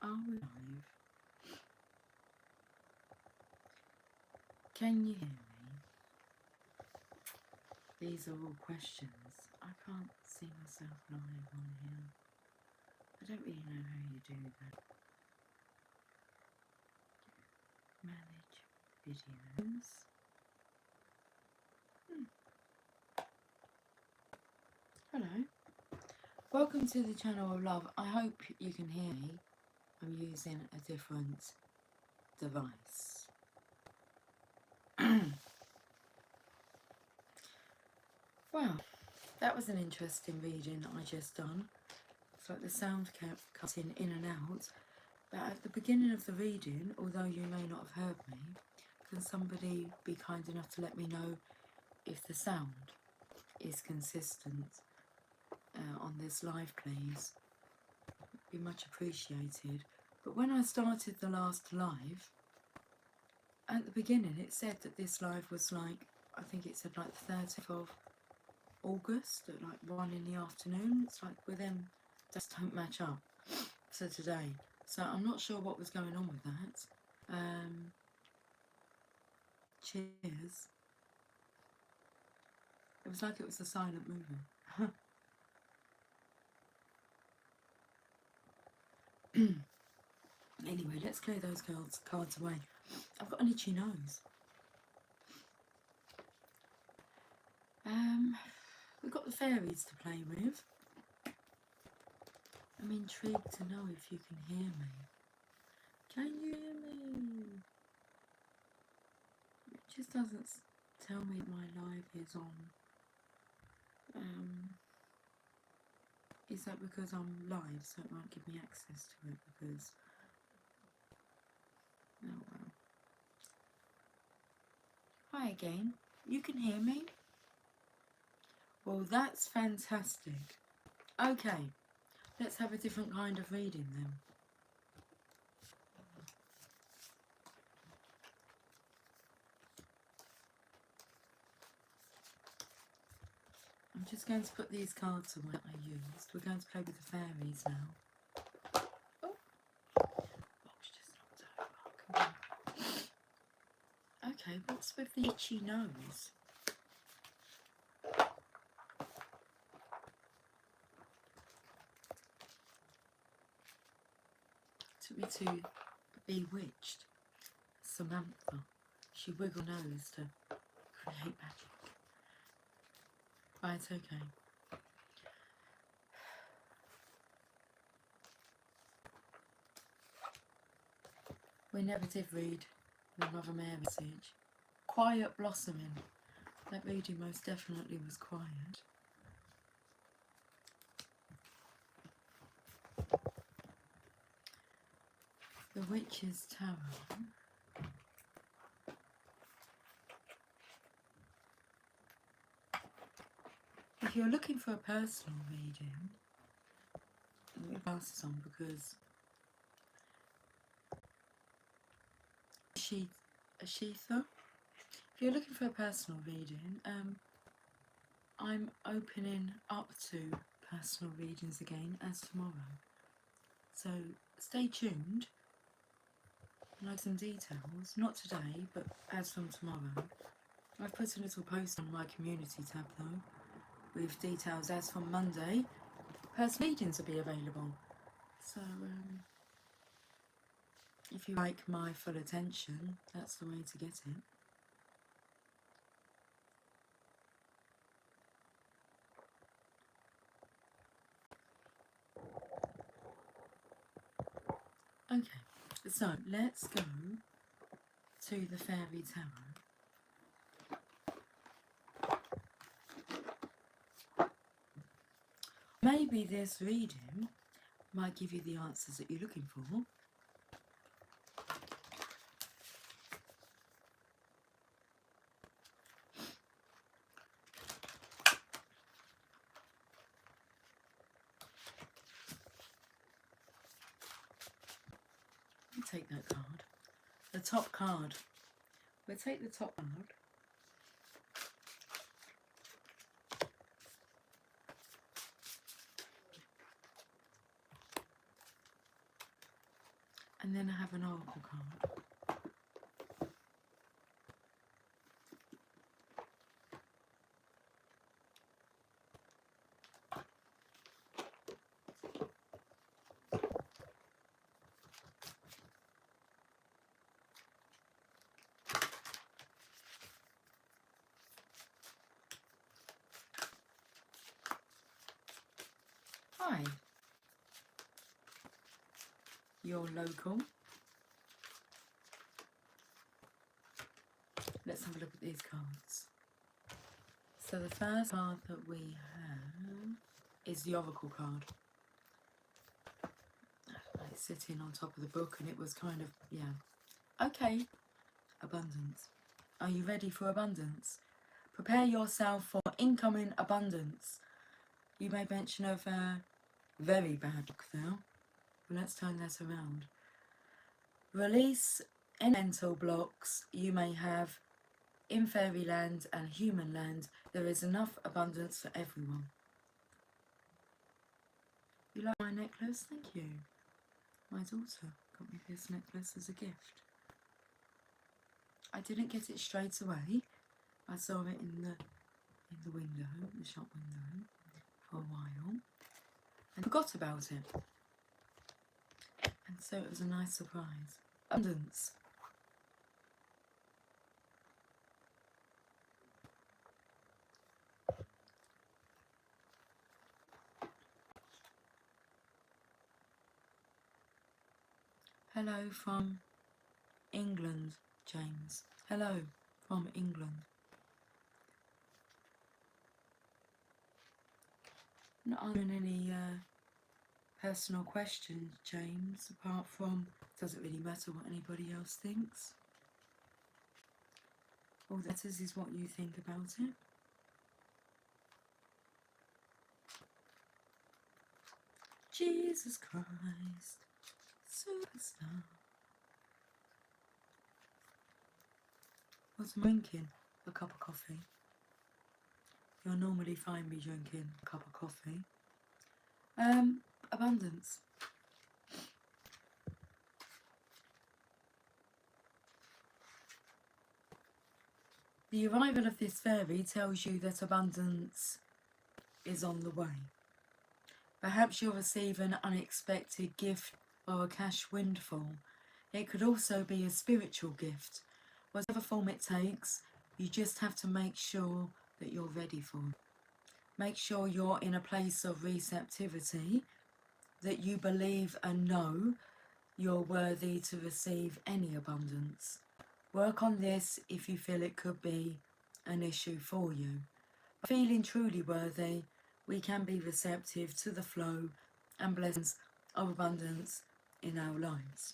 Are we live? Can you hear me? These are all questions. I can't see myself live on here. I don't really know how you do that. Manage videos. Hello. Welcome to the channel of love. I hope you can hear me. I'm using a different device. Well, that was an interesting reading that I just done. It's like the sound kept cutting in and out. But at the beginning of the reading, although you may not have heard me, can somebody be kind enough to let me know if the sound is consistent on this live, please? It'd be much appreciated. But when I started the last live, at the beginning it said that this live was like, I think it said like the 30th of August at like 1 in the afternoon. It's like with them, just don't match up to today. So I'm not sure what was going on with that. Cheers. It was like it was a silent movement. Anyway, let's clear those cards away. I've got an itchy nose. We've got the fairies to play with. I'm intrigued to know if you can hear me. Can you hear me? It just doesn't tell me my live is on. Is that because I'm live, so it won't give me access to it? Because, oh well. Hi again. You can hear me? Well, that's fantastic. Okay, let's have a different kind of reading then. I'm just going to put these cards away that I used. We're going to play with the fairies now. Oh, box just knocked over. Okay, what's with the itchy nose? Took me to Bewitched. Samantha. She wiggled nose to create magic. Right, okay. We never did read the Mother Mary message. Quiet blossoming. That reading most definitely was quiet. The Witch's Tarot. If you're looking for a personal reading, let me pass this on because Ashitha. If you're looking for a personal reading, I'm opening up to personal readings again as tomorrow. So stay tuned. Like some details, not today, but as from tomorrow. I've put a little post on my community tab though, with details as from Monday. Personal readings will be available. So if you like my full attention, that's the way to get it. Okay, so let's go to the Fairy Tarot. Maybe this reading might give you the answers that you're looking for. Take that card. The top card. We'll take the top card. And then I have an oracle card. Hi, you're local. Let's have a look at these cards. So the first card that we have is the oracle card. It's sitting on top of the book and it was kind of, yeah. Okay, abundance. Are you ready for abundance? Prepare yourself for incoming abundance. You made mention of very bad luck there. Well, let's turn that around. Release any mental blocks you may have in fairyland and human land. There is enough abundance for everyone. You like my necklace? Thank you. My daughter got me this necklace as a gift. I didn't get it straight away. I saw it in the window, the shop window, for a while, and forgot about it. And so it was a nice surprise. Abundance. Hello from England, James. Hello from England. Not answering any personal questions, James, apart from, doesn't really matter what anybody else thinks. All that matters is what you think about it. Jesus Christ, superstar. What's drinking? A cup of coffee. You'll normally find me drinking a cup of coffee. Abundance. The arrival of this fairy tells you that abundance is on the way. Perhaps you'll receive an unexpected gift or a cash windfall. It could also be a spiritual gift. Whatever form it takes, you just have to make sure that you're ready for it. Make sure you're in a place of receptivity, that you believe and know you're worthy to receive any abundance. Work on this if you feel it could be an issue for you. Feeling truly worthy, we can be receptive to the flow and blessings of abundance in our lives.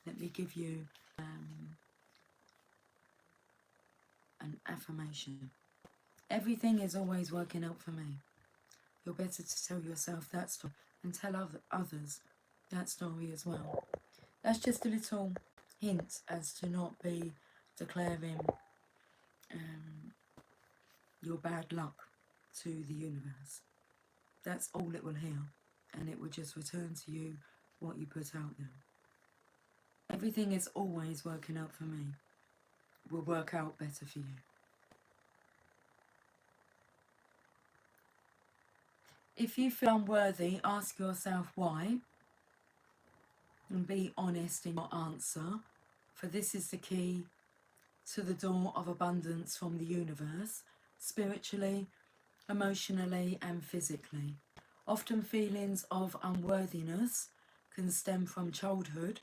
Let me give you an affirmation. Everything is always working out for me. You're better to tell yourself that story and tell others that story as well. That's just a little hint as to not be declaring your bad luck to the universe. That's all it will hear, and it will just return to you what you put out there. Everything is always working out for me. Will work out better for you. If you feel unworthy, ask yourself why, and be honest in your answer, for this is the key to the door of abundance from the universe, spiritually, emotionally and physically. Often feelings of unworthiness can stem from childhood,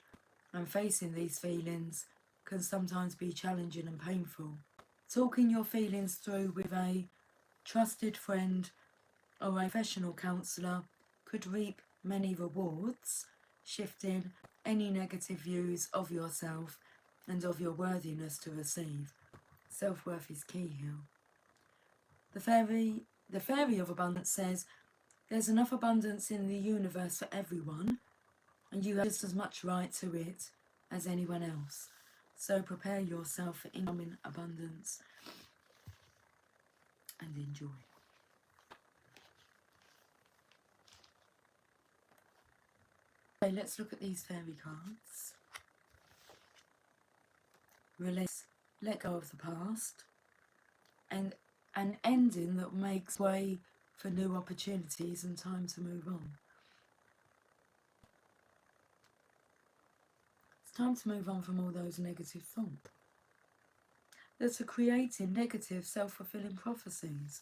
and facing these feelings can sometimes be challenging and painful. Talking your feelings through with a trusted friend or a professional counsellor could reap many rewards, shifting any negative views of yourself and of your worthiness to receive. Self-worth is key here. The fairy of abundance says there's enough abundance in the universe for everyone, and you have just as much right to it as anyone else. So prepare yourself for incoming abundance and enjoy. Okay, let's look at these fairy cards. Release, let go of the past, and an ending that makes way for new opportunities and time to move on. It's time to move on from all those negative thoughts that are creating negative self-fulfilling prophecies.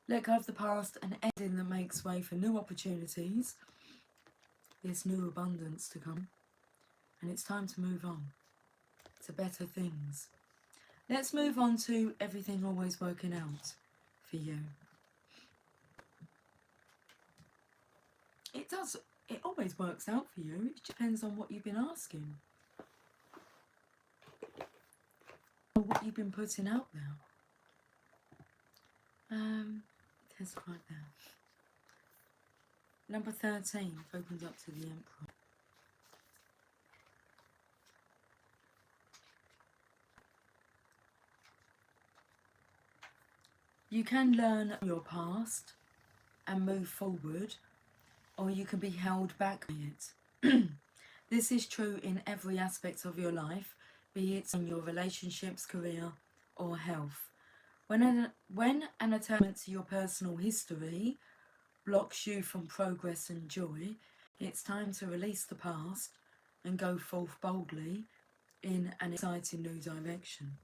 Let go of the past, an ending that makes way for new opportunities. There's new abundance to come, and it's time to move on to better things. Let's move on to everything always working out for you. It always works out for you. It depends on what you've been asking, or what you've been putting out there. There's quite there. Number 13 opens up to the Emperor. You can learn your past and move forward, or you can be held back by it. This is true in every aspect of your life, be it in your relationships, career, or health. When an attachment to your personal history blocks you from progress and joy, it's time to release the past and go forth boldly in an exciting new direction.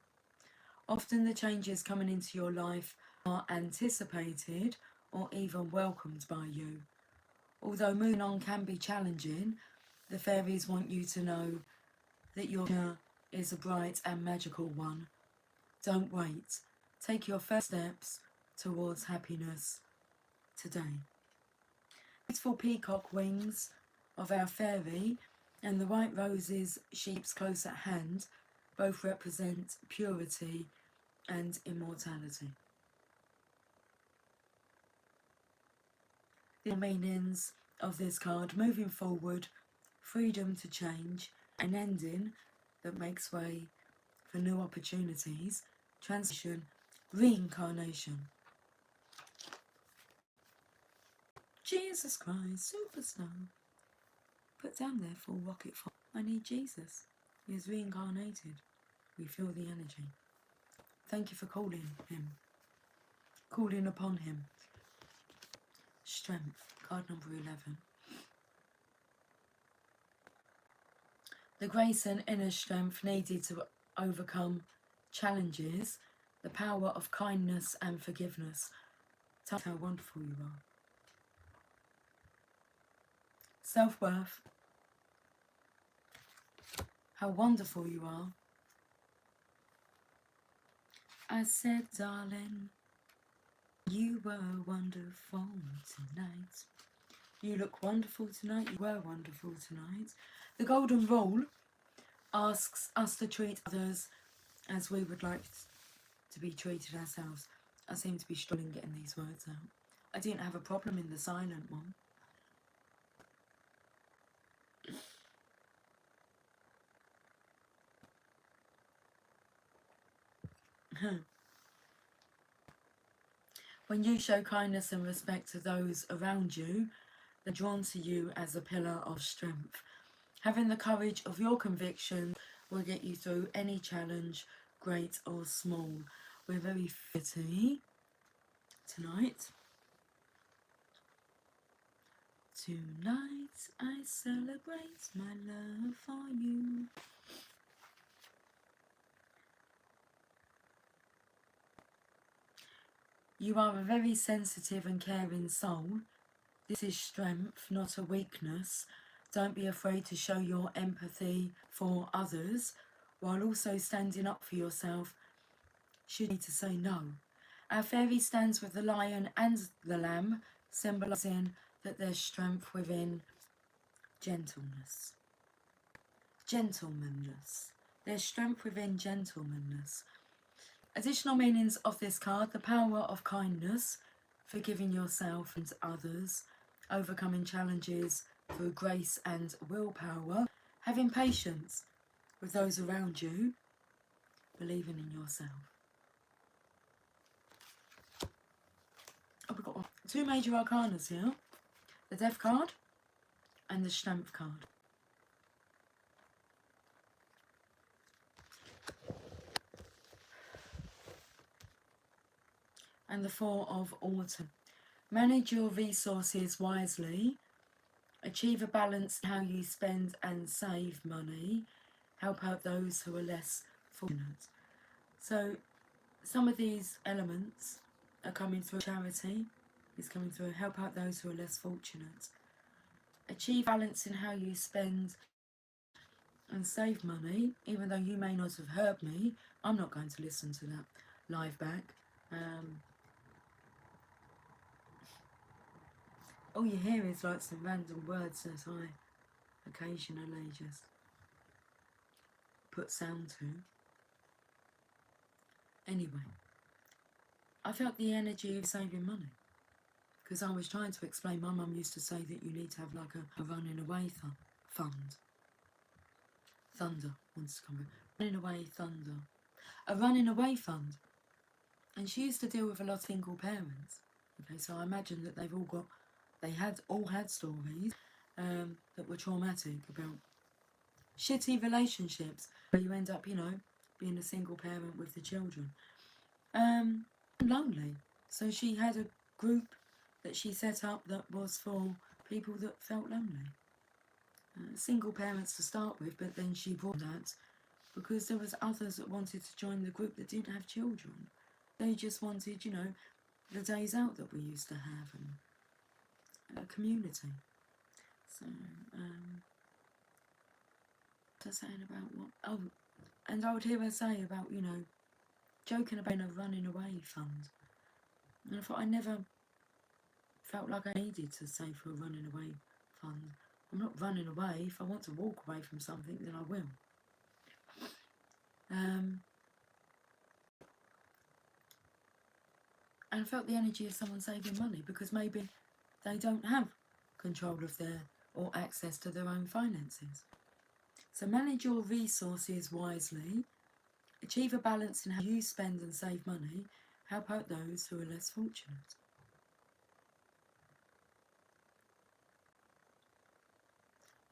Often the changes coming into your life are anticipated or even welcomed by you. Although moving on can be challenging, the fairies want you to know that your future is a bright and magical one. Don't wait. Take your first steps towards happiness today. Beautiful peacock wings of our fairy and the white roses she keeps close at hand both represent purity and immortality. The meanings of this card: moving forward, freedom to change, an ending that makes way for new opportunities, transition, reincarnation. Jesus Christ, superstar. Put down there for rocket fire. I need Jesus. He is reincarnated. We feel the energy. Thank you for calling him. Calling upon him. Strength, card number 11. The grace and inner strength needed to overcome challenges, the power of kindness and forgiveness. Tell us how wonderful you are. Self-worth, how wonderful you are. I said, darling, you were wonderful tonight. You look wonderful tonight. You were wonderful tonight. The golden rule asks us to treat others as we would like to be treated ourselves. I seem to be struggling getting these words out. I didn't have a problem in the silent one. When you show kindness and respect to those around you, they're drawn to you as a pillar of strength. Having the courage of your conviction will get you through any challenge, great or small. We're very fitty tonight. Tonight I celebrate my love for you. You are a very sensitive and caring soul. This is strength, not a weakness. Don't be afraid to show your empathy for others, while also standing up for yourself should you need to say no. Our fairy stands with the lion and the lamb, symbolising that there's strength within gentleness. Gentlemanness. There's strength within gentlemanness. Additional meanings of this card: the power of kindness, forgiving yourself and others, overcoming challenges through grace and willpower, having patience with those around you, believing in yourself. Oh, we've got two major arcanas here. The Death card and the Strength card. And the Four of Autumn. Manage your resources wisely. Achieve a balance in how you spend and save money. Help out those who are less fortunate. So some of these elements are coming through. Charity is coming through. Help out those who are less fortunate. Achieve balance in how you spend and save money. Even though you may not have heard me, I'm not going to listen to that live back. All you hear is like some random words that I occasionally just put sound to. Anyway, I felt the energy of saving money, because I was trying to explain. My mum used to say that you need to have like a running away fund. Thunder wants to come in. Running away thunder. A running away fund. And she used to deal with a lot of single parents. Okay, so I imagine that they've all had stories that were traumatic about shitty relationships where you end up, being a single parent with the children. Lonely. So she had a group that she set up that was for people that felt lonely. Single parents to start with, but then she brought that because there was others that wanted to join the group that didn't have children. They just wanted, the days out that we used to have and a community. So, what was I saying about what? Oh, and I would hear her say about, joking about a running away fund. And I thought I never felt like I needed to save for a running away fund. I'm not running away. If I want to walk away from something, then I will. And I felt the energy of someone saving money because maybe they don't have control of or access to their own finances. So manage your resources wisely. Achieve a balance in how you spend and save money. Help out those who are less fortunate.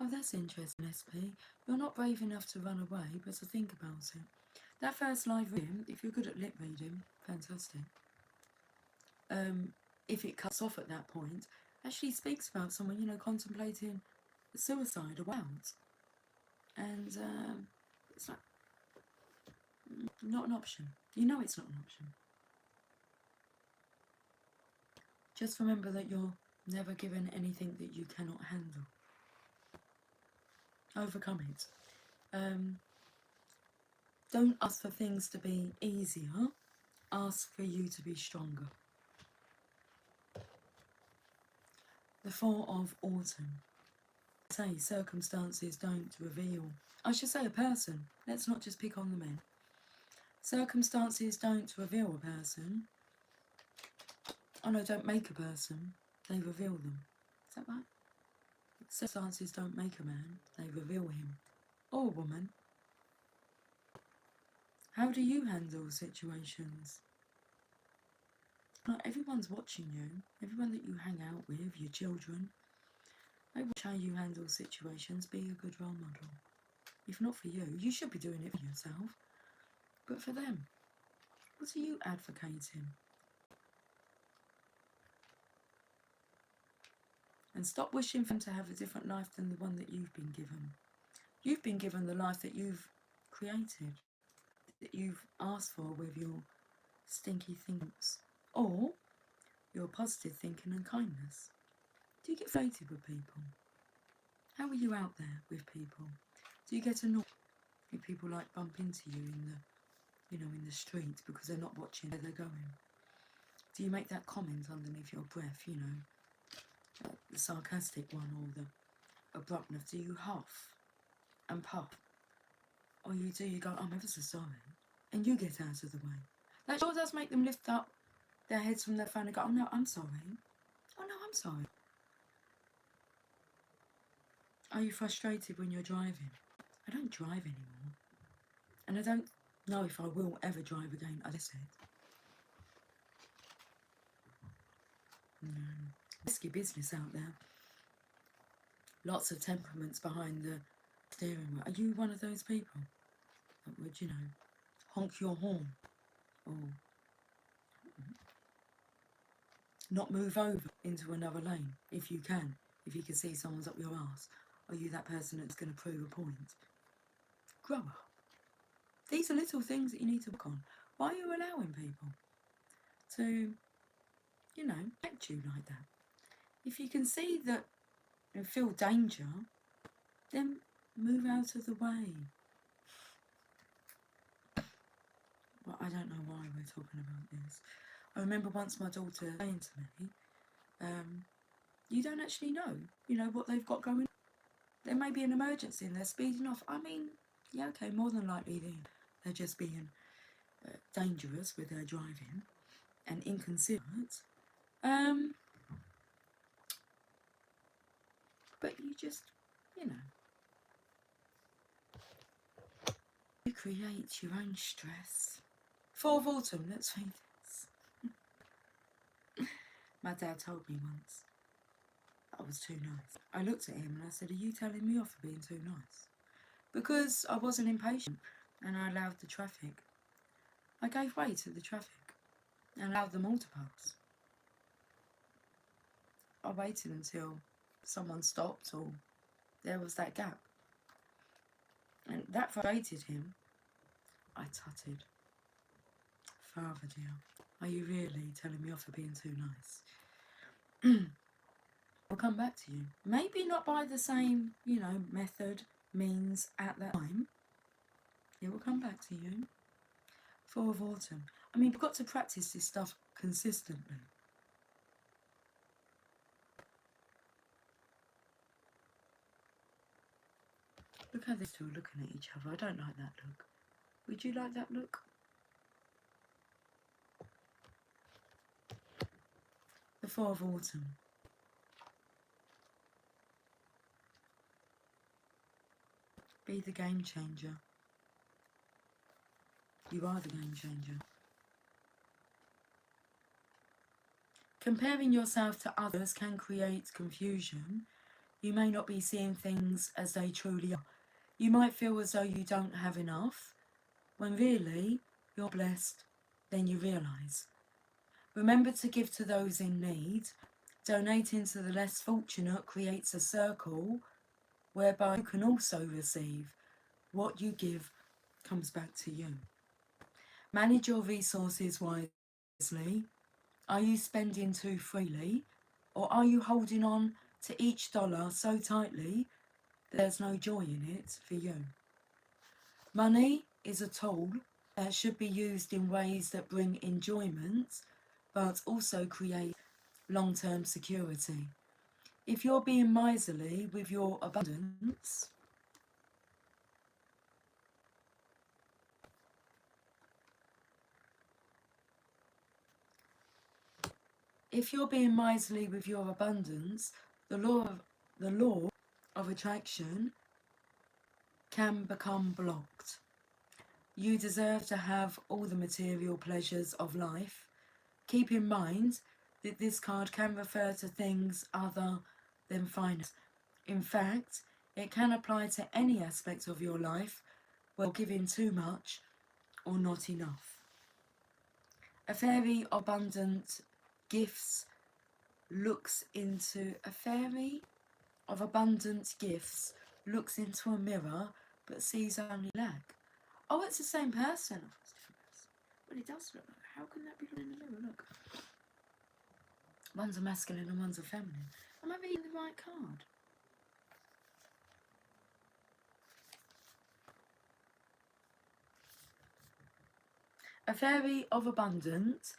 Oh, that's interesting, SP. You're not brave enough to run away, but to think about it. That first live reading, if you're good at lip reading, fantastic. If it cuts off at that point, actually speaks about someone, contemplating suicide or out. And it's like, not an option. You know it's not an option. Just remember that you're never given anything that you cannot handle. Overcome it. Don't ask for things to be easier. Ask for you to be stronger. The Four of Autumn. Say circumstances don't reveal. I should say a person. Let's not just pick on the men. Circumstances don't reveal a person. Oh no, don't make a person. They reveal them. Is that right? Circumstances don't make a man. They reveal him. Or a woman. How do you handle situations? Like, everyone's watching you. Everyone that you hang out with, your children. They watch how you handle situations. Be a good role model. If not for you, you should be doing it for yourself. But for them, what are you advocating? And stop wishing for them to have a different life than the one that you've been given. You've been given the life that you've created, that you've asked for with your stinky things, or your positive thinking and kindness. Do you get frustrated with people? How are you out there with people? Do you get annoyed if people like bump into you in the street because they're not watching where they're going? Do you make that comment underneath your breath, the sarcastic one or the abruptness? Do you huff and puff? Or you go, I'm ever so sorry, and you get out of the way. That sure does make them lift up their heads from their phone and go, oh no, I'm sorry. Oh no, I'm sorry. Are you frustrated when you're driving? I don't drive anymore. And I don't know if I will ever drive again, as I said. Risky business out there. Lots of temperaments behind the steering wheel. Are you one of those people that would, honk your horn or not move over into another lane if you can see someone's up your arse? Are you that person that's going to prove a point? Grow up. These are little things that you need to work on. Why are you allowing people to, act you like that? If you can see that and feel danger, then move out of the way. Well, I don't know why we're talking about this. I remember once my daughter saying to me, you don't actually know, what they've got going on. There may be an emergency and they're speeding off. I mean, yeah, okay, more than likely they're just being dangerous with their driving and inconsiderate. But you just, you create your own stress. Four of Autumn, let's read this. My dad told me once I was too nice. I looked at him and I said, are you telling me off for being too nice? Because I wasn't impatient and I allowed the traffic. I gave way to the traffic and allowed them all to pass. I waited until someone stopped or there was that gap. And that frustrated him. I tutted. Father dear, are you really telling me off for being too nice? I'll come back to you. Maybe not by the same, method, means at that time. It will come back to you. Four of Autumn. I mean, we've got to practice this stuff consistently. Look how these two are looking at each other. I don't like that look. Would you like that look? The Four of Autumn. Be the game changer. You are the game changer. Comparing yourself to others can create confusion. You may not be seeing things as they truly are. You might feel as though you don't have enough, when really you're blessed, then you realise. Remember to give to those in need. Donating to the less fortunate creates a circle whereby you can also receive. What you give comes back to you. Manage your resources wisely. Are you spending too freely, or are you holding on to each dollar so tightly that there's no joy in it for you? Money is a tool that should be used in ways that bring enjoyment, but also create long-term security. If you're being miserly with your abundance, the law of attraction can become blocked. You deserve to have all the material pleasures of life. Keep in mind that this card can refer to things other than finance. In fact, it can apply to any aspect of your life where you're giving too much or not enough. A fairy of abundant gifts looks into a mirror but sees only lack. Oh, it's the same person. Oh, it's a different person. But it does look like. How can that be in the mirror? Look. One's a masculine and one's a feminine. Am I reading the right card? A fairy of abundant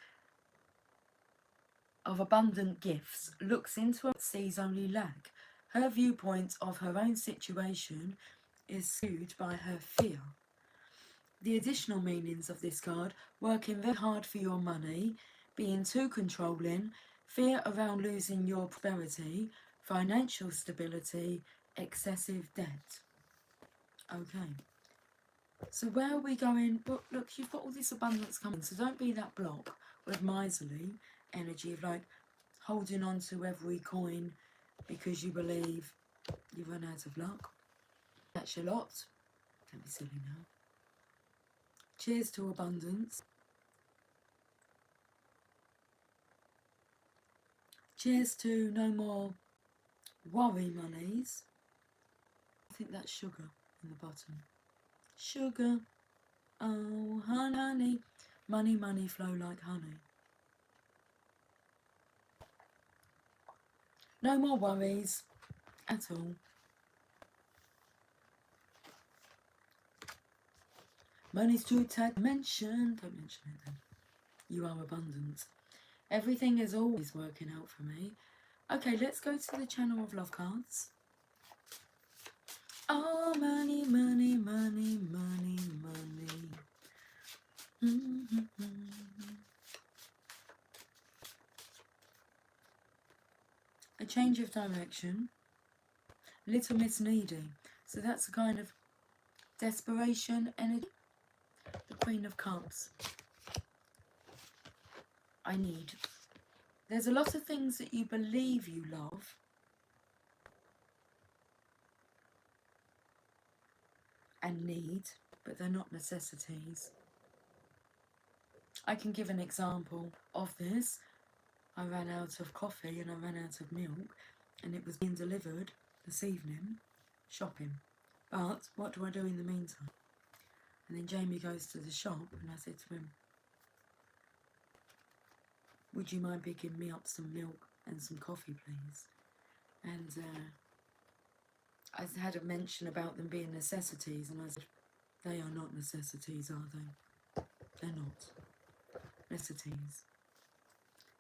gifts looks into it, sees only lack. Her viewpoint of her own situation is skewed by her fear. The additional meanings of this card: working very hard for your money, being too controlling, fear around losing your prosperity, financial stability, excessive debt. Okay. So where are we going? Look, you've got all this abundance coming, so don't be that block with miserly energy of like, holding on to every coin because you believe you've run out of luck. That's your lot. Don't be silly now. Cheers to abundance. Cheers to no more worry monies. I think that's sugar in the bottom. Sugar, oh honey, money, money flow like honey. No more worries at all. Money's true dimension. Don't mention it then. You are abundant. Everything is always working out for me. Okay, let's go to the channel of love cards. Oh, money, money, money, money, money. A change of direction. Little Miss Needy. So that's a kind of desperation energy. The Queen of Cups. I need. There's a lot of things that you believe you love. And need, but they're not necessities. I can give an example of this. I ran out of coffee and I ran out of milk, and it was being delivered this evening, shopping. But what do I do in the meantime? And then Jamie goes to the shop and I said to him, would you mind picking me up some milk and some coffee, please? And I had a mention about them being necessities, and I said, they are not necessities, are they? They're not necessities.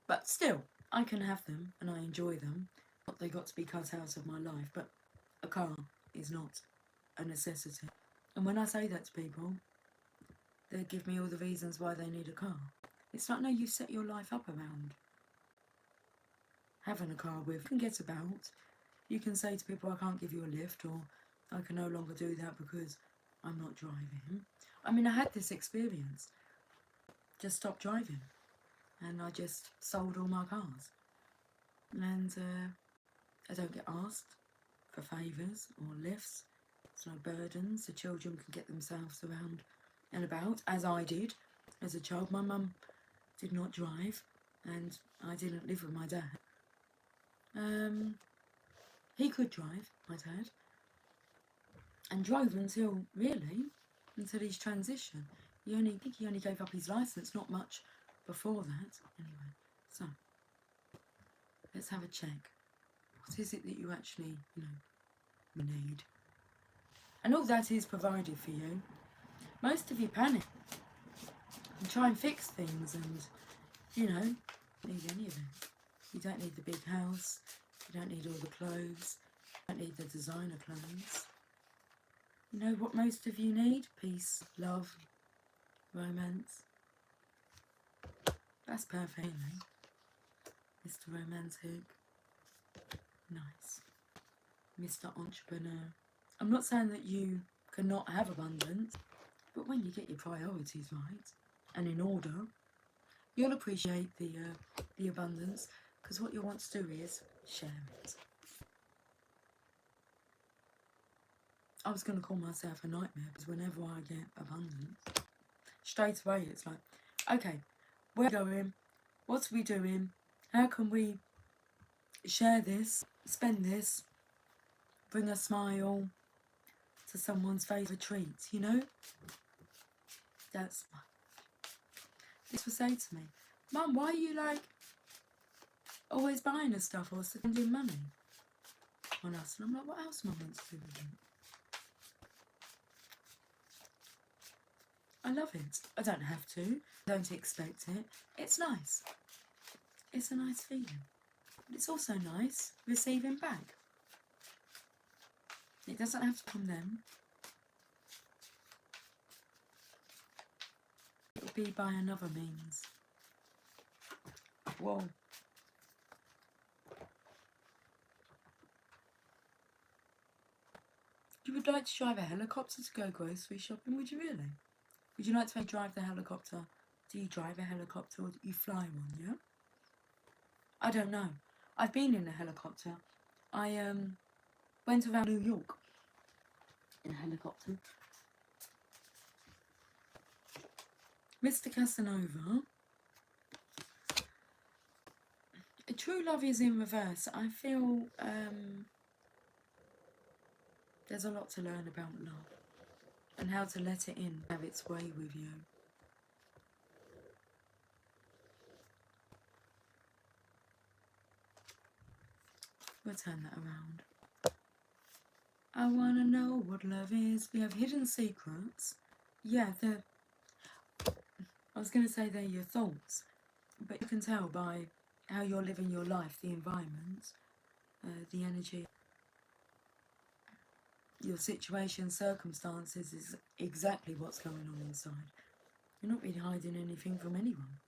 But still, I can have them and I enjoy them. Not they got to be cut out of my life, but a car is not a necessity. And when I say that to people, they give me all the reasons why they need a car. It's like, no, you set your life up around having a car with. You can get about. You can say to people, I can't give you a lift, or I can no longer do that because I'm not driving. I mean, I had this experience. Just stopped driving. And I just sold all my cars. And I don't get asked for favours or lifts. There's no burdens. The children can get themselves around and about, as I did as a child. My mum did not drive, and I didn't live with my dad. He could drive, my dad, and drove until his transition. I think he only gave up his licence not much before that. Anyway, so let's have a check. What is it that you actually, need? And all that is provided for you. Most of you panic and try and fix things, and need any of it. You don't need the big house. You don't need all the clothes. You don't need the designer clothes. You know what most of you need? Peace, love, romance. That's perfect, Mr. Romantic. Nice. Mr. Entrepreneur. I'm not saying that you cannot have abundance, but when you get your priorities right and in order, you'll appreciate the abundance, because what you want to do is share it. I was going to call myself a nightmare, because whenever I get abundance, straight away it's like, okay, where are we going? What are we doing? How can we share this, spend this, bring a smile to someone's favourite treat, That's... This would say to me, Mum, why are you always buying us stuff or spending money on us? And I'm like, what else am I meant to do with it? I love it. I don't have to. Don't expect it. It's nice. It's a nice feeling. But it's also nice receiving back. It doesn't have to come then. It'll be by another means. Whoa. You would like to drive a helicopter to go grocery shopping, would you really? Would you like to drive the helicopter? Do you drive a helicopter or do you fly one, yeah? I don't know. I've been in a helicopter. I went around New York in a helicopter. Mr. Casanova. True love is in reverse. I feel there's a lot to learn about love and how to let it in, have its way with you. We'll turn that around. I want to know what love is. We have hidden secrets. Yeah, I was going to say they're your thoughts, but you can tell by how you're living your life, the environment, the energy, your situation, circumstances is exactly what's going on inside. You're not really hiding anything from anyone.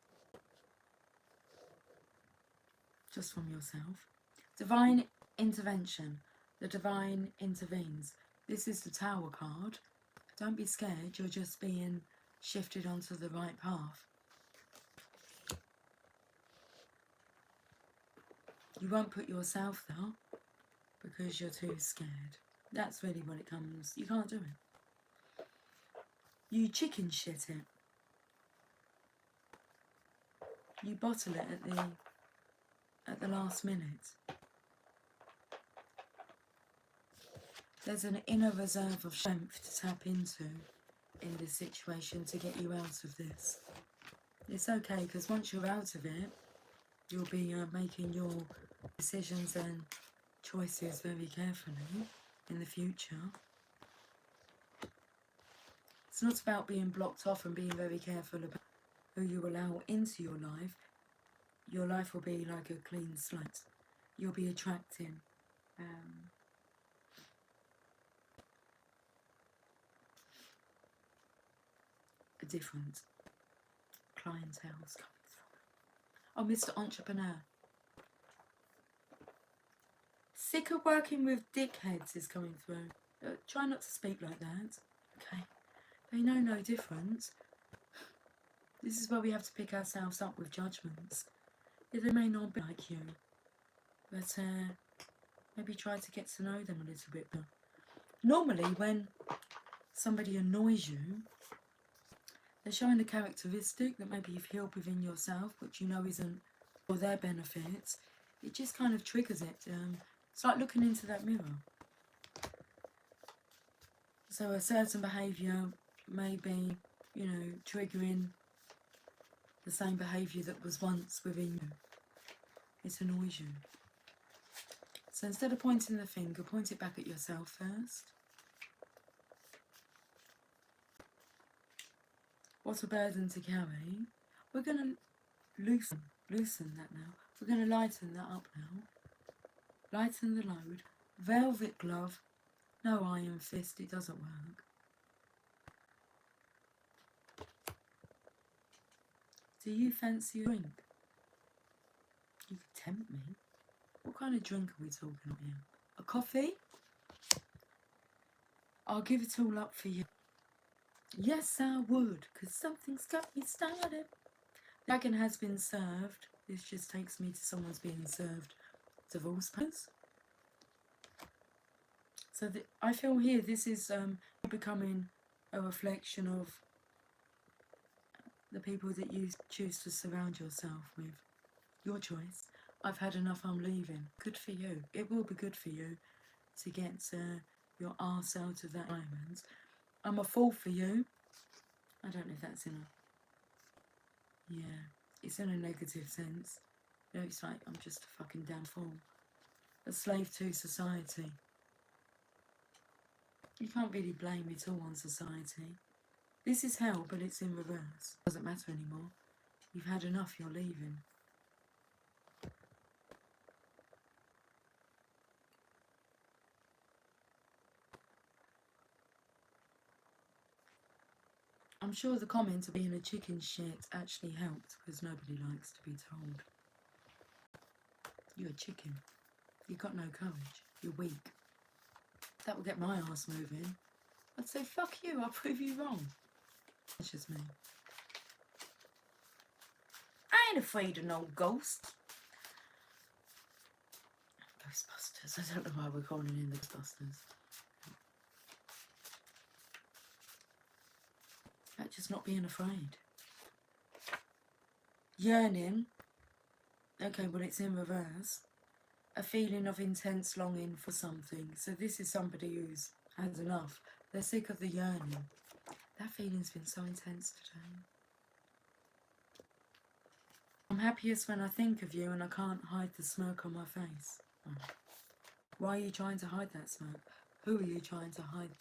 Just from yourself. Divine intervention. The divine intervenes. This is the Tower card. Don't be scared, you're just being shifted onto the right path. You won't put yourself there because you're too scared. That's really what it comes. You can't do it. You chicken shit it. You bottle it at the last minute. There's an inner reserve of strength to tap into in this situation to get you out of this. It's okay, because once you're out of it, you'll be making your decisions and choices very carefully in the future. It's not about being blocked off and being very careful about who you allow into your life. Your life will be like a clean slate. You'll be attracting a different clientele's coming through. Oh, Mr. Entrepreneur. Sick of working with dickheads is coming through. Try not to speak like that. Okay. They know no difference. This is where we have to pick ourselves up with judgments. Yeah, they may not be like you, but maybe try to get to know them a little bit better. Normally, when somebody annoys you, they're showing a characteristic that maybe you've healed within yourself, which you know isn't for their benefit. It just kind of triggers it. It's like looking into that mirror. So a certain behaviour may be, you know, triggering the same behaviour that was once within you. It annoys you. So instead of pointing the finger, point it back at yourself first. What a burden to carry. We're going to loosen that now. We're going to lighten that up now. Lighten the load. Velvet glove. No iron fist, it doesn't work. Do you fancy a drink? You could tempt me. What kind of drink are we talking about here? A coffee? I'll give it all up for you. Yes, I would, because something's got me started. The dragon has been served. This just takes me to someone's being served divorce papers. So I feel here this is becoming a reflection of the people that you choose to surround yourself with. Your choice. I've had enough, I'm leaving. Good for you. It will be good for you to get your arse out of that environment. I'm a fool for you. I don't know if that's in a... Yeah, it's in a negative sense. You know, it's like, I'm just a fucking damn fool. A slave to society. You can't really blame it all on society. This is hell, but it's in reverse. Doesn't matter anymore. You've had enough, you're leaving. I'm sure the comment of being a chicken shit actually helped, because nobody likes to be told. You're a chicken. You've got no courage. You're weak. That will get my ass moving. I'd say, fuck you, I'll prove you wrong. That's just me. I ain't afraid of no ghosts. Ghostbusters. I don't know why we're calling in the Ghostbusters. About just not being afraid. Yearning. Okay, well, it's in reverse. A feeling of intense longing for something. So this is somebody who's had enough. They're sick of the yearning. That feeling's been so intense today. I'm happiest when I think of you and I can't hide the smirk on my face. Oh. Why are you trying to hide that smirk? Who are you trying to hide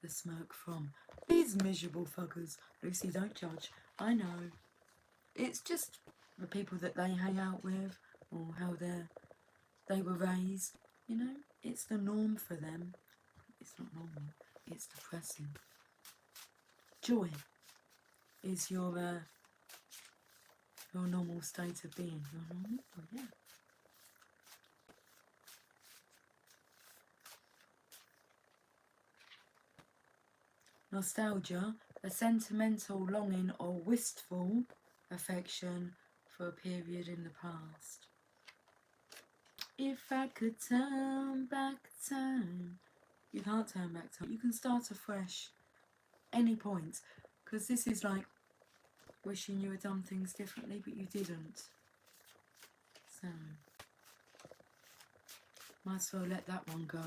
the smirk from? These miserable fuckers. Lucy, don't judge. I know. It's just the people that they hang out with or how they were raised. You know, it's the norm for them. It's not normal. It's depressing. Joy is your normal state of being. Your normal? Oh, yeah. Nostalgia, a sentimental longing or wistful affection for a period in the past. If I could turn back time. You can't turn back time. You can start afresh any point. Because this is like wishing you had done things differently, but you didn't. So, might as well let that one go.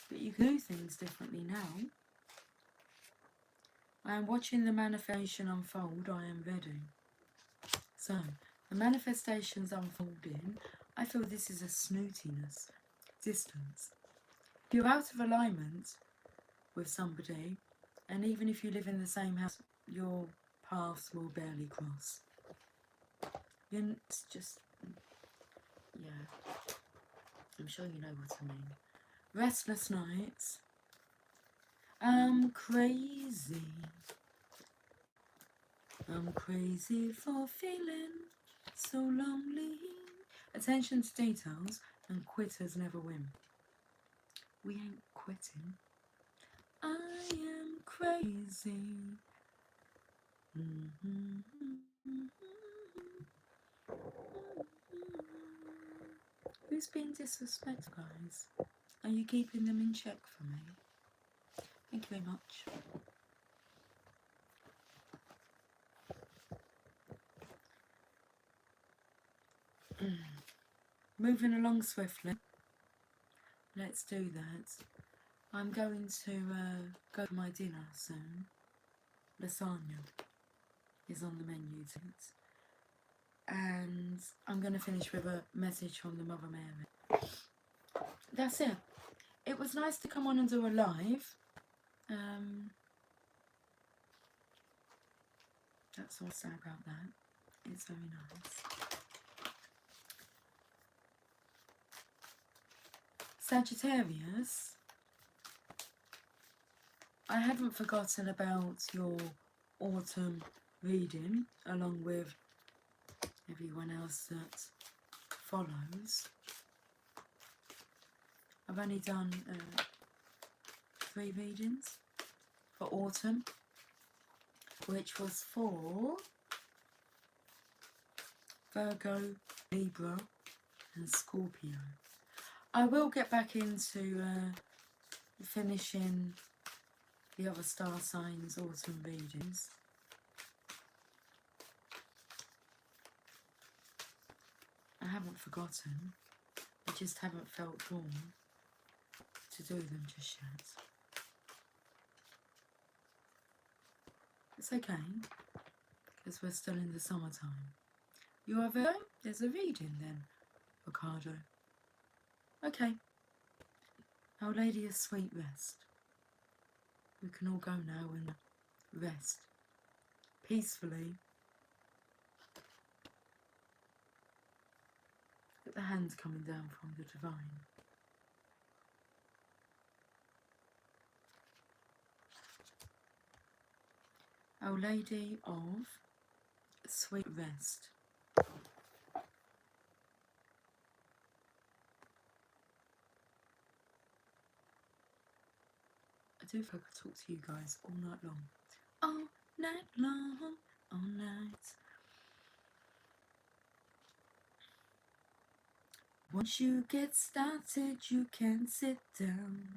But you can do things differently now. I am watching the manifestation unfold. I am ready. So, the manifestation's unfolding. I feel this is a snootiness. Distance. If you're out of alignment with somebody, and even if you live in the same house, your paths will barely cross. It's just, yeah, I'm sure you know what I mean. Restless nights. I'm crazy. I'm crazy for feeling so lonely. Attention to details, and quitters never win. We ain't quitting. I am crazy. Who's being disrespectful, guys? Are you keeping them in check for me? Thank you very much. Moving along swiftly. Let's do that. I'm going to go for my dinner soon. Lasagna is on the menu tonight. And I'm going to finish with a message from the Mother Mary. That's it. It was nice to come on and do a live. That's all I'll say about that. It's very nice. Sagittarius, I haven't forgotten about your autumn reading, along with everyone else that follows. I've only done 3 readings for autumn, which was for Virgo, Libra and Scorpio. I will get back into finishing the other star signs autumn readings. I haven't forgotten, I just haven't felt drawn to do them just yet. It's okay, because we're still in the summertime. You are there? There's a reading then, Ricardo. Okay. Our Lady of Sweet Rest. We can all go now and rest peacefully. Get the hands coming down from the divine. Our Lady of Sweet Rest. I do feel I could talk to you guys all night long. All night long, all night. Once you get started, you can't sit down.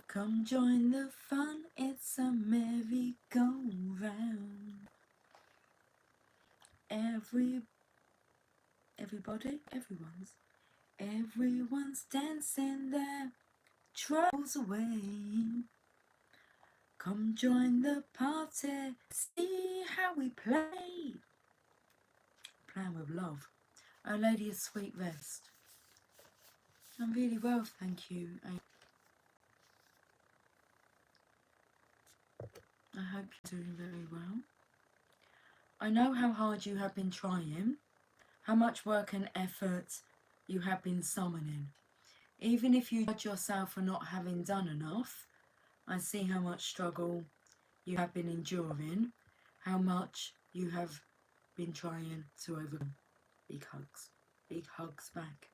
Come join the fun, it's a merry-go-round. Everyone's dancing their troubles away. Come join the party, see how we play. Playing with love. Our Lady of Sweet Rest. I'm really well, thank you. I hope you're doing very well. I know how hard you have been trying, how much work and effort you have been summoning. Even if you judge yourself for not having done enough, I see how much struggle you have been enduring, how much you have been trying to overcome. Big hugs back.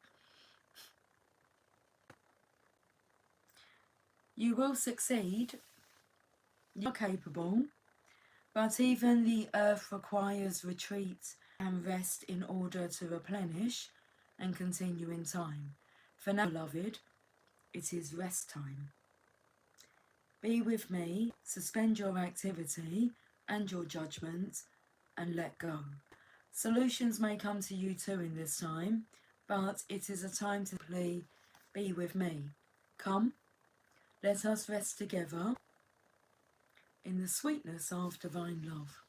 You will succeed, you're capable, but even the earth requires retreat and rest in order to replenish and continue in time. For now, beloved, it is rest time. Be with me, suspend your activity and your judgment, and let go. Solutions may come to you too in this time, but it is a time to be with me. Come, let us rest together in the sweetness of divine love.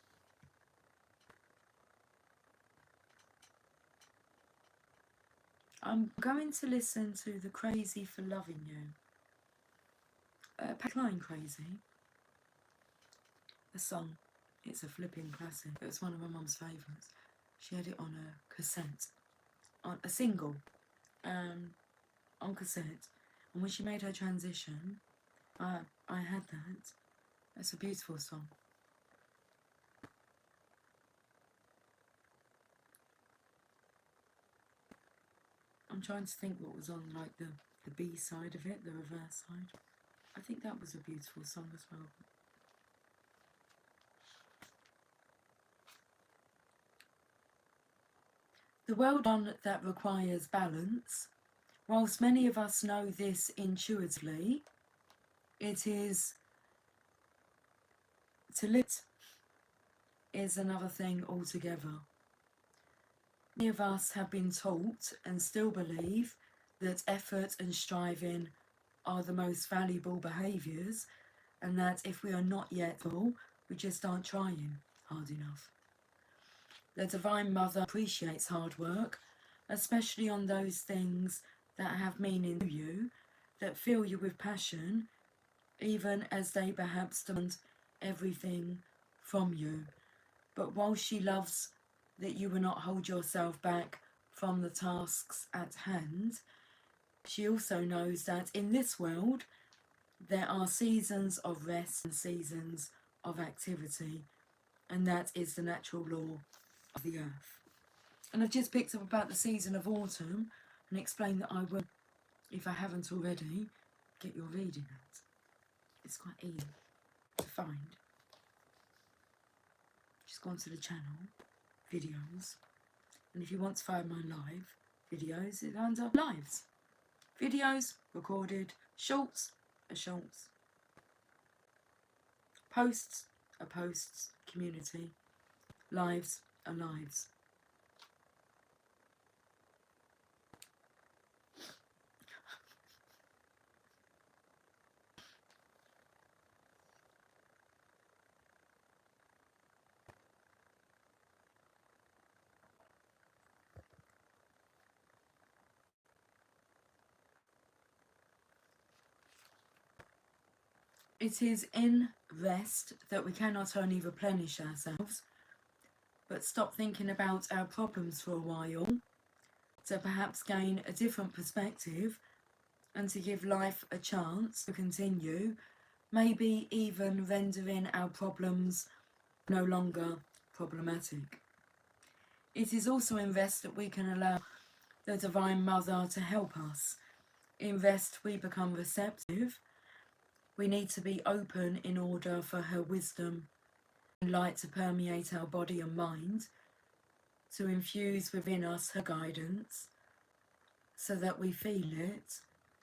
I'm going to listen to the Crazy for Loving You. Pat Klein Crazy. A song. It's a flipping classic. It was one of my mum's favourites. She had it on a cassette. On a single. On cassette. And when she made her transition, I had that. It's a beautiful song. I'm trying to think what was on like the B side of it, the reverse side. I think that was a beautiful song as well. The world one that requires balance. Whilst many of us know this intuitively, it is to live is another thing altogether. Many of us have been taught and still believe that effort and striving are the most valuable behaviours, and that if we are not yet full, we just aren't trying hard enough. The Divine Mother appreciates hard work, especially on those things that have meaning to you, that fill you with passion, even as they perhaps demand everything from you. But while she loves that you will not hold yourself back from the tasks at hand, she also knows that in this world there are seasons of rest and seasons of activity, and that is the natural law of the earth. And I've just picked up about the season of autumn and explained that I will, if I haven't already, get your reading out. It's quite easy to find. Just go onto the channel, videos, and if you want to find my live videos, it's under lives. Videos, recorded, shorts are shorts. Posts are posts, community. Lives are lives. It is in rest that we can not only replenish ourselves, but stop thinking about our problems for a while, to perhaps gain a different perspective and to give life a chance to continue, maybe even rendering our problems no longer problematic. It is also in rest that we can allow the Divine Mother to help us. In rest we become receptive. We need to be open in order for her wisdom and light to permeate our body and mind, to infuse within us her guidance, so that we feel it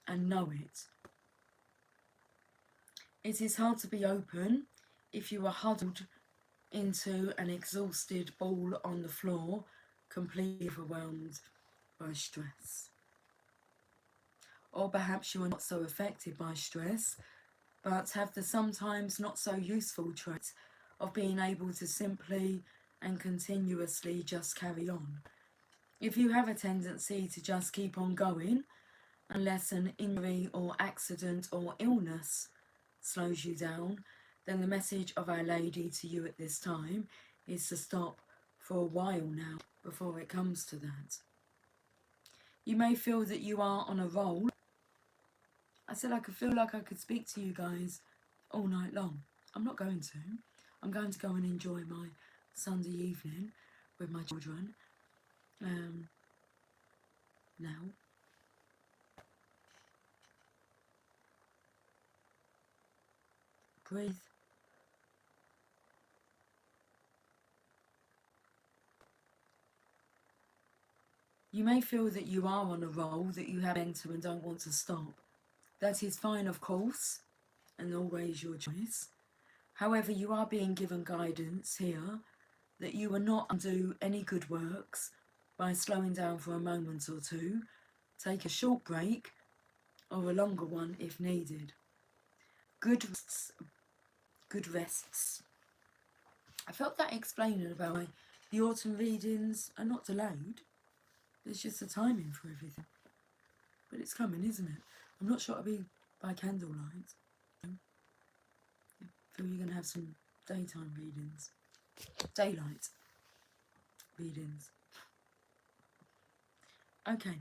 and know it. It is hard to be open if you are huddled into an exhausted ball on the floor, completely overwhelmed by stress. Or perhaps you are not so affected by stress, but have the sometimes not so useful trait of being able to simply and continuously just carry on. If you have a tendency to just keep on going, unless an injury or accident or illness slows you down, then the message of Our Lady to you at this time is to stop for a while now before it comes to that. You may feel that you are on a roll. I said I could feel like I could speak to you guys all night long. I'm not going to. I'm going to go and enjoy my Sunday evening with my children. Now. Breathe. You may feel that you are on a roll, that you have enter and don't want to stop. That is fine, of course, and always your choice. However, you are being given guidance here that you will not undo any good works by slowing down for a moment or two, take a short break, or a longer one if needed. Good rests. I felt that explaining about why the autumn readings are not delayed. There's just a timing for everything. But it's coming, isn't it? I'm not sure it'll be by candlelight. I feel you're going to have some daytime readings. Daylight readings. Okay.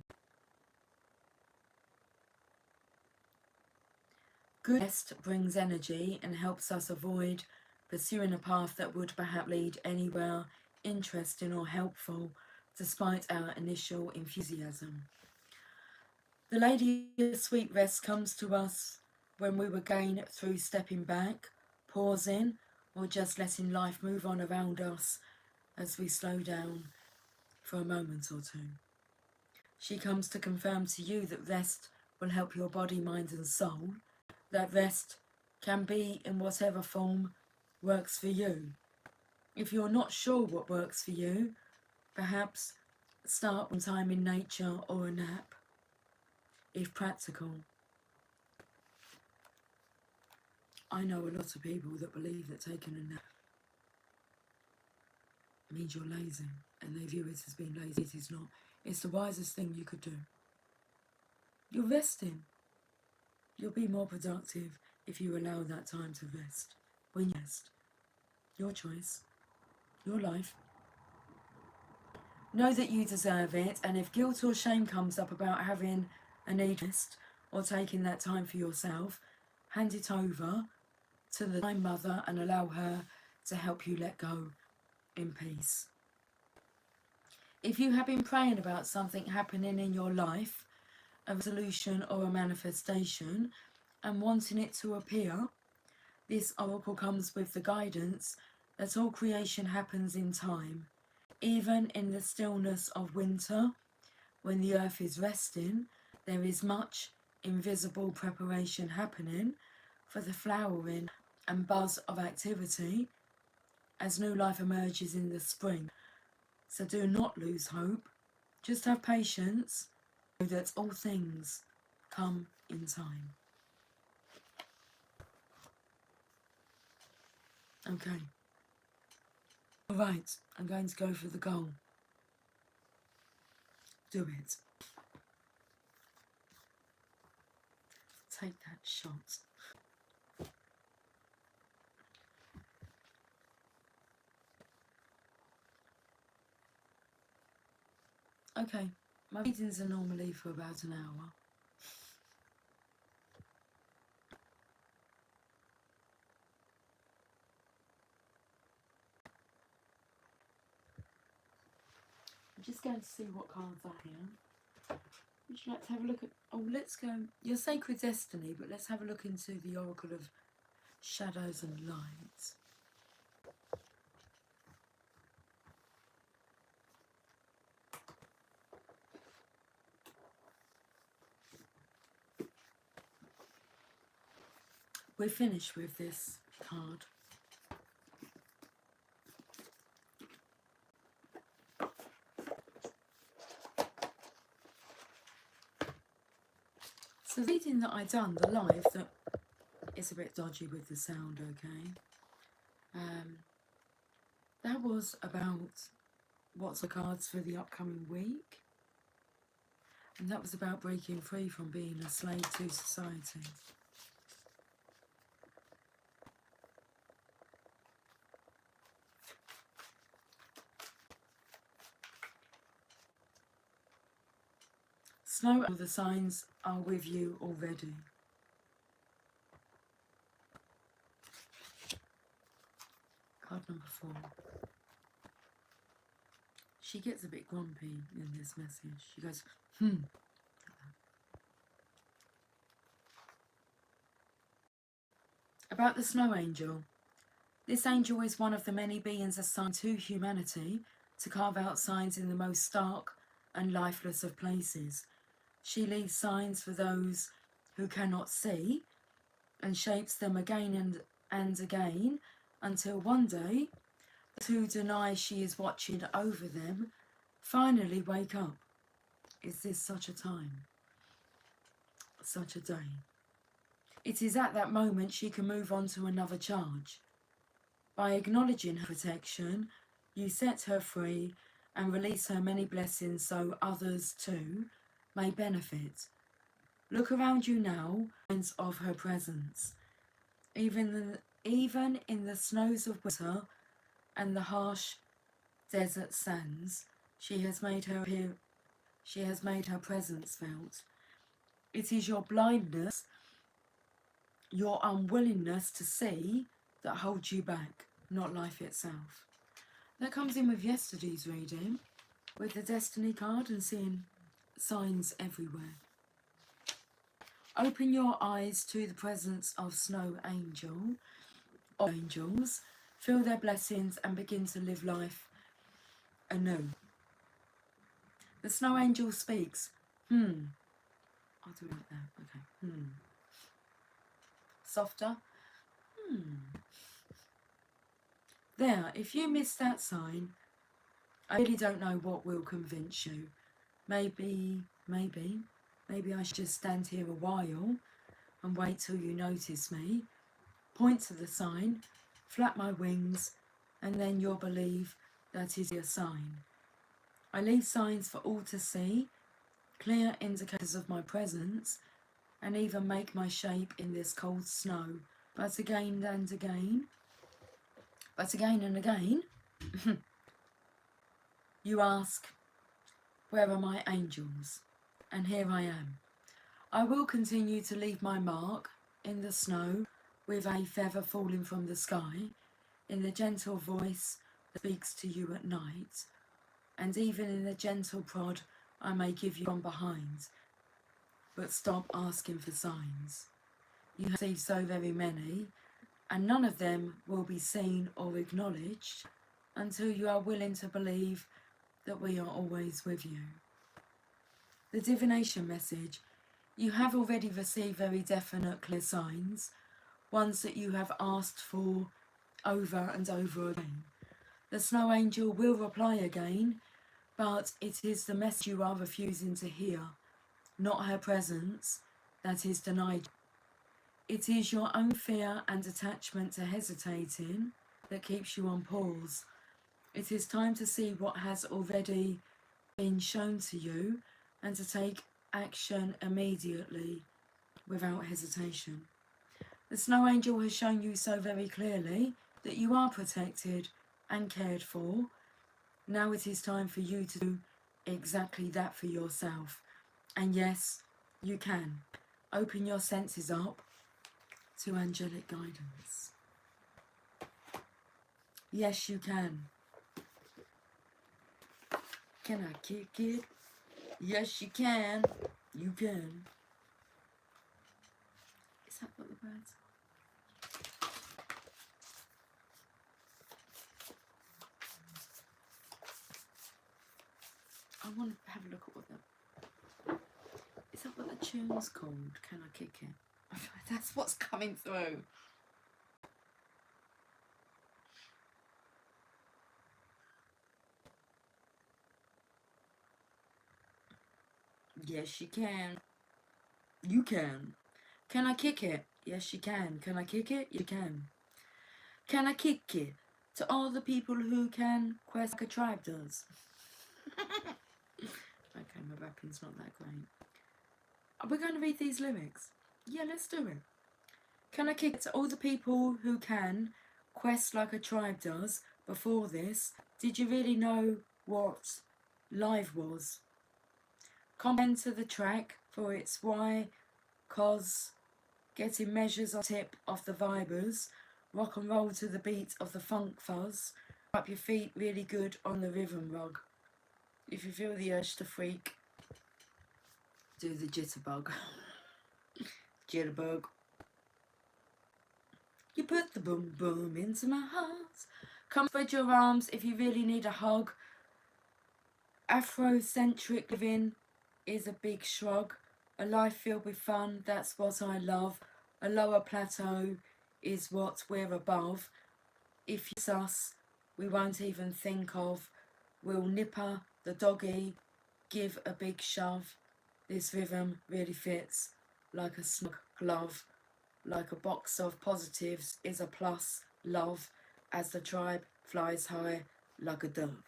Good rest brings energy and helps us avoid pursuing a path that would perhaps lead anywhere interesting or helpful despite our initial enthusiasm. The Lady of Sweet Rest comes to us when we regain through stepping back, pausing, or just letting life move on around us as we slow down for a moment or two. She comes to confirm to you that rest will help your body, mind and soul, that rest can be in whatever form works for you. If you're not sure what works for you, perhaps start one time in nature or a nap, if practical. I know a lot of people that believe that taking a nap means you're lazy, and they view it as being lazy. It is not. It's the wisest thing you could do. You're resting. You'll be more productive if you allow that time to rest. When you rest. Your choice. Your life. Know that you deserve it, and if guilt or shame comes up about having a need rest or taking that time for yourself, hand it over to the Divine Mother and allow her to help you let go in peace. If you have been praying about something happening in your life, a resolution or a manifestation, and wanting it to appear, this oracle comes with the guidance that all creation happens in time. Even in the stillness of winter, when the earth is resting, there is much invisible preparation happening for the flowering and buzz of activity as new life emerges in the spring. So do not lose hope. Just have patience, so that all things come in time. Okay. Alright, I'm going to go for the goal. Do it. Take that shot. Okay, my readings are normally for about an hour. I'm just going to see what cards are here. Would you like to have a look at... Oh, let's go... Your Sacred Destiny, but let's have a look into the Oracle of Shadows and Light. we're finished with this card. So the reading that I done, the live, that is a bit dodgy with the sound, okay? That was about what's the cards for the upcoming week. And that was about breaking free from being a slave to society. Snow, all the signs are with you already. Card number 4. She gets a bit grumpy in this message. She goes, About the snow angel. This angel is one of the many beings assigned to humanity to carve out signs in the most stark and lifeless of places. She leaves signs for those who cannot see and shapes them again and again until one day those who deny she is watching over them finally wake up. Is this such a time? Such a day? It is at that moment she can move on to another charge. By acknowledging her protection, you set her free and release her many blessings so others too may benefit. Look around you now, signs of her presence. Even in the snows of winter and the harsh desert sands, she has made her presence felt. It is your blindness, your unwillingness to see, that holds you back, not life itself. That comes in with yesterday's reading, with the Destiny card and seeing signs everywhere. Open your eyes to the presence of Snow Angel, of angels, feel their blessings and begin to live life anew. The Snow Angel speaks. I'll do it like that. Okay. Softer. There, if you miss that sign, I really don't know what will convince you. Maybe I should just stand here a while and wait till you notice me, point to the sign, flap my wings, and then you'll believe that is your sign. I leave signs for all to see, clear indicators of my presence, and even make my shape in this cold snow. But again and again, you ask, where are my angels? And here I am. I will continue to leave my mark in the snow with a feather falling from the sky, in the gentle voice that speaks to you at night, and even in the gentle prod I may give you from behind. But stop asking for signs. You have received so very many, and none of them will be seen or acknowledged until you are willing to believe that we are always with you. The divination message. You have already received very definite, clear signs, ones that you have asked for over and over again. The Snow Angel will reply again, but it is the message you are refusing to hear, not her presence, that is denied. It is your own fear and attachment to hesitating that keeps you on pause. It is time to see what has already been shown to you and to take action immediately without hesitation. The Snow Angel has shown you so very clearly that you are protected and cared for. Now it is time for you to do exactly that for yourself. And yes, you can. Open your senses up to angelic guidance. Yes, you can. Can I kick it? Yes, you can. You can. Is that what the birds are? I want to have a look at what the... Is that what the tune's called? Can I kick it? That's what's coming through. Yes, you can. You can. Can I kick it? Yes, you can. Can I kick it? You can. Can I kick it? To all the people who can, quest like a tribe does. Okay, my rapping's not that great. Are we going to read these lyrics? Yeah, let's do it. Can I kick it to all the people who can, quest like a tribe does? Before this, did you really know what live was? Comment to the track for its why, cause, getting measures on tip of the vibers, rock and roll to the beat of the funk fuzz, up your feet really good on the rhythm rug. If you feel the urge to freak, do the jitterbug. Jitterbug. You put the boom boom into my heart. Come spread your arms if you really need a hug. Afrocentric living is a big shrug. A life filled with fun, that's what I love. A lower plateau is what we're above. If you sus, we won't even think of. We'll nipper the doggy, give a big shove. This rhythm really fits like a snug glove. Like a box of positives is a plus, love, as the tribe flies high like a dove.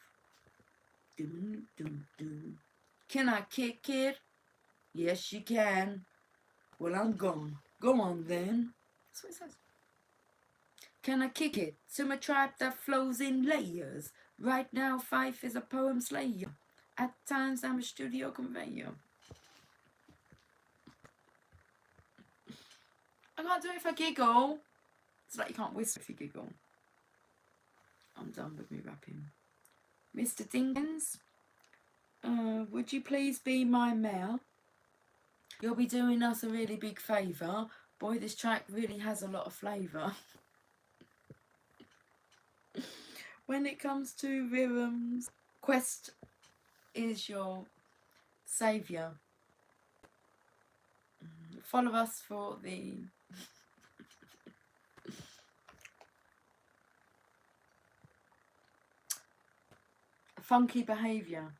Doom, doom, doom. Can I kick it? Yes, you can. Well, I'm gone. Go on then. That's what it says. Can I kick it to my tribe that flows in layers? Right now, Fife is a poem slayer. At times, I'm a studio conveyor. I can't do it if I giggle. It's like you can't whisper if you giggle. I'm done with me rapping. Mr. Dinkins, would you please be my mayor? You'll be doing us a really big favour. Boy, this track really has a lot of flavour. When it comes to rhythms, Quest is your saviour. Follow us for the funky behaviour.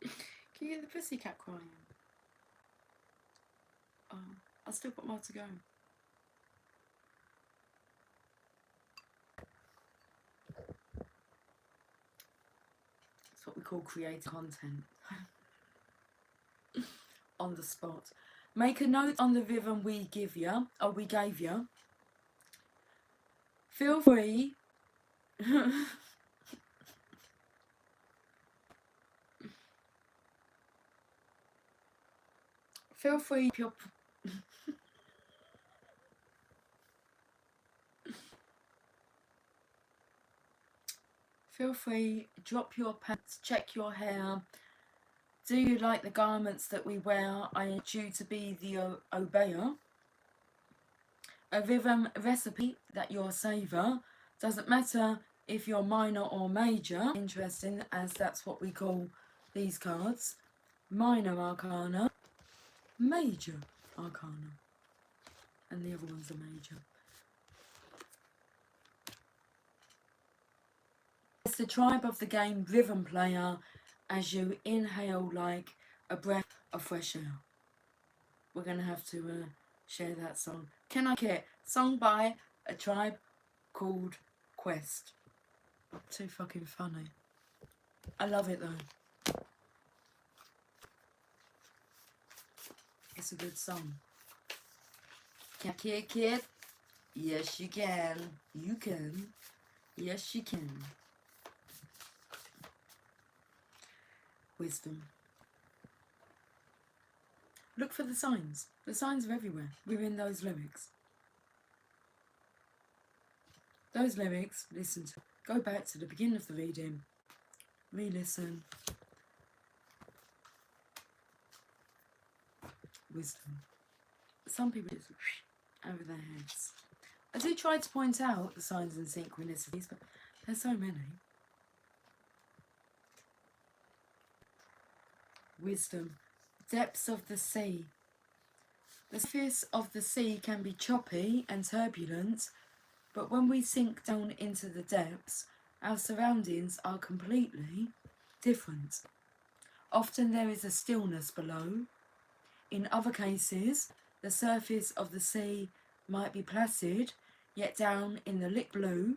Can you hear the pussycat crying? Oh, I've still got more to go. It's what we call creative content. On the spot. Make a note on the rhythm we give you, or we gave you. Feel free. Feel free. Feel free. Drop your pants. Check your hair. Do you like the garments that we wear? I am due to be the obeyer. A rhythm recipe that you'll savour. Doesn't matter if you're minor or major. Interesting, as that's what we call these cards. Minor arcana, major arcana. And the other ones are major. It's the tribe of the game rhythm player as you inhale like a breath of fresh air. We're going to have to share that song. Can I get sung by a tribe called Quest? Too fucking funny. I love it though. It's a good song. Can I kick it? Yes, you can. You can. Yes, you can. Wisdom. Look for the signs. The signs are everywhere. We're in those lyrics. Those lyrics, listen to. Go back to the beginning of the reading. Re-listen. Wisdom. Some people just over their heads. I do try to point out the signs and synchronicities, but there's so many. Wisdom. Depths of the sea. The surface of the sea can be choppy and turbulent, but when we sink down into the depths, our surroundings are completely different. Often there is a stillness below. In other cases, the surface of the sea might be placid, yet down in the liquid blue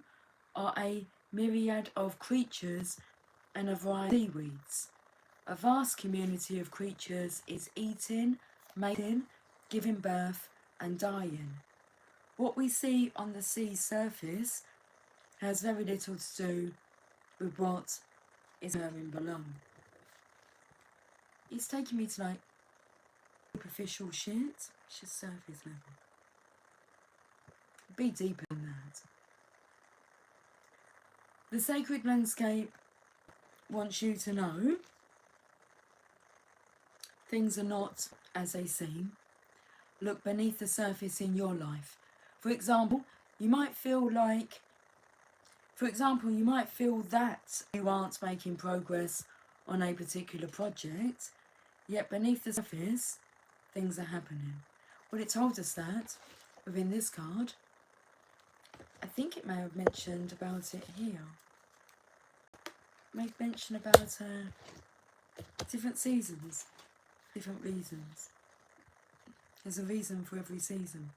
are a myriad of creatures and a variety of seaweeds. A vast community of creatures is eating, mating, giving birth and dying. What we see on the sea's surface has very little to do with what is occurring below. It's taking me to like superficial shit, it's just surface level. Be deeper than that. The sacred landscape wants you to know things are not as they seem. Look beneath the surface in your life. For example, you might feel that you aren't making progress on a particular project, yet beneath the surface, things are happening. Well, it told us that within this card. I think it may have mentioned about it here. Made mention about different seasons, different reasons. There's a reason for every season.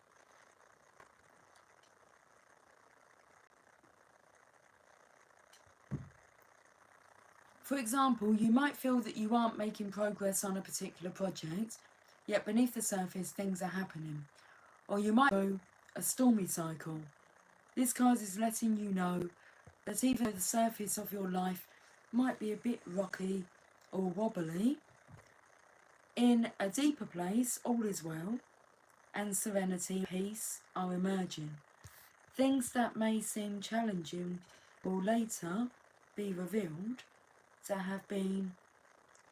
For example, you might feel that you aren't making progress on a particular project, yet beneath the surface things are happening. Or you might go a stormy cycle. This card is letting you know that even though the surface of your life might be a bit rocky or wobbly, in a deeper place all is well, and serenity and peace are emerging. Things that may seem challenging will later be revealed to have been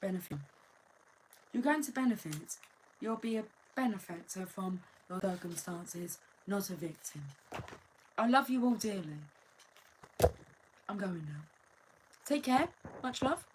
beneficial. You're going to benefit. You'll be a benefactor from your circumstances, not a victim. I love you all dearly. I'm going now. Take care. Much love.